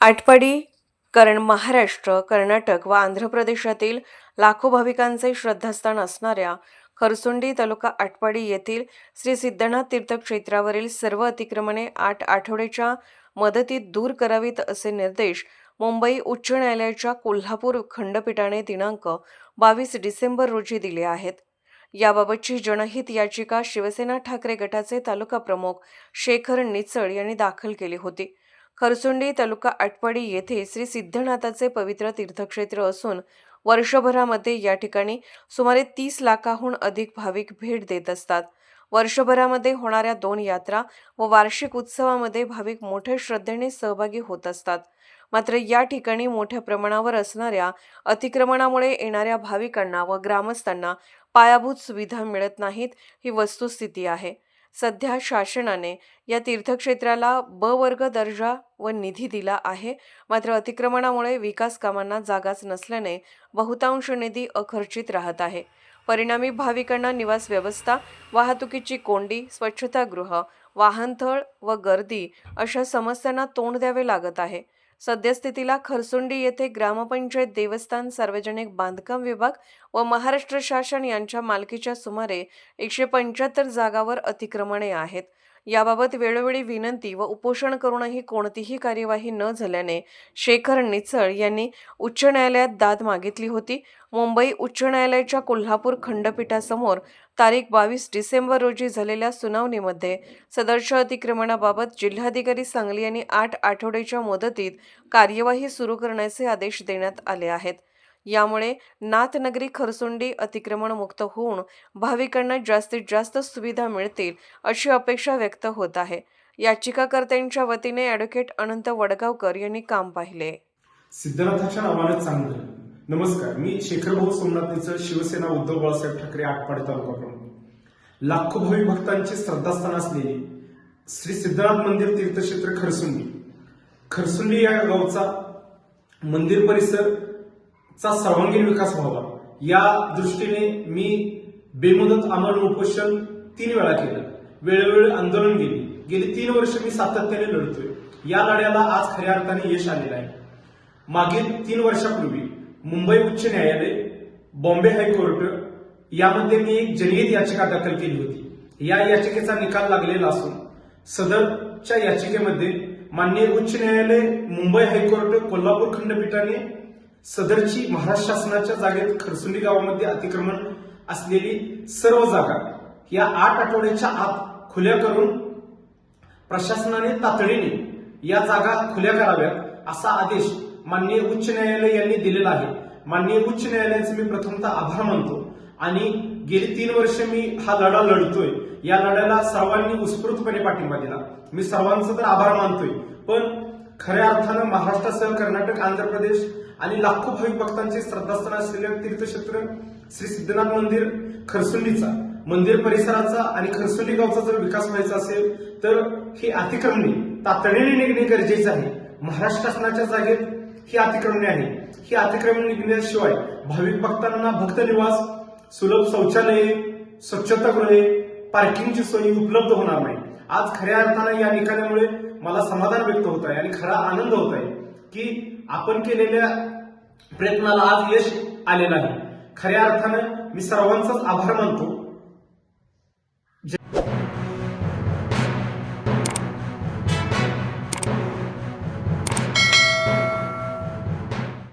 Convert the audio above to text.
आटपाडी महाराष्ट्र, कर्नाटक व आंध्र प्रदेशातील लाखो भाविकांचे श्रद्धास्थान असणाऱ्या खरसुंडी तालुका आटपाडी येथील श्री सिद्धनाथ तीर्थक्षेत्रावरील सर्व अतिक्रमणे 8 आठवड्याच्या मुदतीत दूर करावीत असे निर्देश मुंबई उच्च न्यायालयाच्या कोल्हापूर खंडपीठाने दिनांक 22 डिसेंबर रोजी दिले आहेत। याबाबतची जनहित याचिका शिवसेना ठाकरे गटाचे तालुका प्रमुख शेखर निचळ यांनी दाखल केली होती। खरसुंडी तालुका आटपाडी येथे श्री सिद्धनाथाचे पवित्र तीर्थक्षेत्र असून वर्षभरामध्ये या ठिकाणी सुमारे 30 लाखाहून अधिक भाविक भेट देत असतात। वर्षभरामध्ये होणाऱ्या 2 यात्रा व वार्षिक उत्सवामध्ये भाविक मोठ्या श्रद्धेने सहभागी होत असतात। मात्र या ठिकाणी मोठ्या प्रमाणावर असणाऱ्या अतिक्रमणामुळे येणाऱ्या भाविकांना व ग्रामस्थांना पायाभूत सुविधा मिळत नाहीत, ही वस्तुस्थिती आहे। सध्या शासनाने या तीर्थक्षेत्राला ब वर्ग दर्जा व निधी दिला आहे, मात्र अतिक्रमणामुळे विकास कामांना जागाच नसल्याने बहुतांश निधी अखर्चित राहत आहे। परिणामी भाविकांना निवास व्यवस्था, वाहतुकीची कोंडी, स्वच्छतागृह, वाहनतळ व गर्दी अशा समस्यांना तोंड द्यावे लागत आहे। सद्यस्थितीला खरसुंडी येथे ग्रामपंचायत, देवस्थान, सार्वजनिक बांधकाम विभाग व महाराष्ट्र शासन यांच्या मालकीच्या सुमारे 175 जागांवर अतिक्रमणे आहेत। याबाबत वेळोवेळी विनंती व उपोषण करूनही कोणतीही कार्यवाही न झाल्याने शेखर निचळ यांनी उच्च न्यायालयात दाद मागितली होती। मुंबई उच्च न्यायालयाच्या कोल्हापूर खंडपीठासमोर तारीख 22 डिसेंबर रोजी झालेल्या सुनावणीमध्ये सदरच्या अतिक्रमणाबाबत जिल्हाधिकारी सांगली यांनी 8 आठवड्याच्या मुदतीत कार्यवाही सुरू करण्याचे आदेश देण्यात आले आहेत। यामुळे नाथनगरी खरसुंडी अतिक्रमण मुक्त होऊन भाविकांना जास्तीत जास्त सुविधा मिळतील अशी अपेक्षा व्यक्त होत आहे। याचिकाकर्त्यांच्या वतीने ॲडव्होकेट अनंत वडगावकर यांनी काम पाहिले। सिद्धनाथाच्या नावाने चांगलं। नमस्कार, मी शेखर भाऊ सोमनाथ निचळ, शिवसेना उद्धव बाळासाहेब ठाकरे, आटपाडी तालुका प्रमुख। लाखो भाविक भक्तांचे श्रद्धास्थान असलेले श्री सिद्धनाथ मंदिर तीर्थक्षेत्र खरसुंडी या गावचा मंदिर परिसरचा सर्वांगीण विकास व्हावा या दृष्टीने मी बेमुदत आमरण उपोषण 3 वेळा केलं। वेळोवेळी आंदोलन गेली 3 वर्ष मी सातत्याने लढतोय। या लढ्याला आज खऱ्या अर्थाने यश आलेलं आहे। मागील 3 वर्षापूर्वी मुंबई उच्च न्यायालय, बॉम्बे हायकोर्ट यामध्ये मी एक जनहित याचिका दाखल केली होती। या याचिकेचा निकाल लागलेला असून सदरच्या याचिकेमध्ये माननीय उच्च न्यायालय, मुंबई हायकोर्ट, कोल्हापूर खंडपीठाने सदरची महाराष्ट्र शासनाच्या जागेत खरसुंडी गावामध्ये अतिक्रमण असलेली सर्व जागा या 8 आठवड्याच्या आत खुल्या करून प्रशासनाने तातडीने या जागा खुल्या कराव्यात असा आदेश माननीय उच्च न्यायालय यांनी दिलेला आहे। माननीय उच्च न्यायालयाचे मी प्रथमतः आभार मानतो आणि गेली 3 वर्ष मी हा लढा लढतोय। या लढ्याला सर्वांनी उत्स्फूर्तपणे पाठिंबा दिला, मी सर्वांचा तर आभार मानतोय। पण खऱ्या अर्थानं महाराष्ट्रासह कर्नाटक, आंध्र प्रदेश आणि लाखो भाविक भक्तांचे श्रद्धास्थान असलेले तीर्थक्षेत्र श्री सिद्धनाथ मंदिर खरसुंडीचा, मंदिर परिसराचा आणि खरसुंडी गावचा जर विकास व्हायचा असेल तर ही अतिक्रमणे तातडीने निघणे गरजेचे आहे। महाराष्ट्र शासनाच्या जागेत ही अतिक्रमणे आहे। ही अतिक्रमणे निघण्याशिवाय भाविक भक्तांना भक्त निवास, सुलभ शौचालये, स्वच्छतागृहे, पार्किंगची सोयी उपलब्ध होणार नाही। आज खऱ्या अर्थानं या निकालामुळे मला समाधान व्यक्त होत आहे आणि खरा आनंद होत आहे की आपण केलेल्या प्रयत्नाला आज यश आलेलं आहे। खऱ्या अर्थानं मी सर्वांचाच आभार मानतो।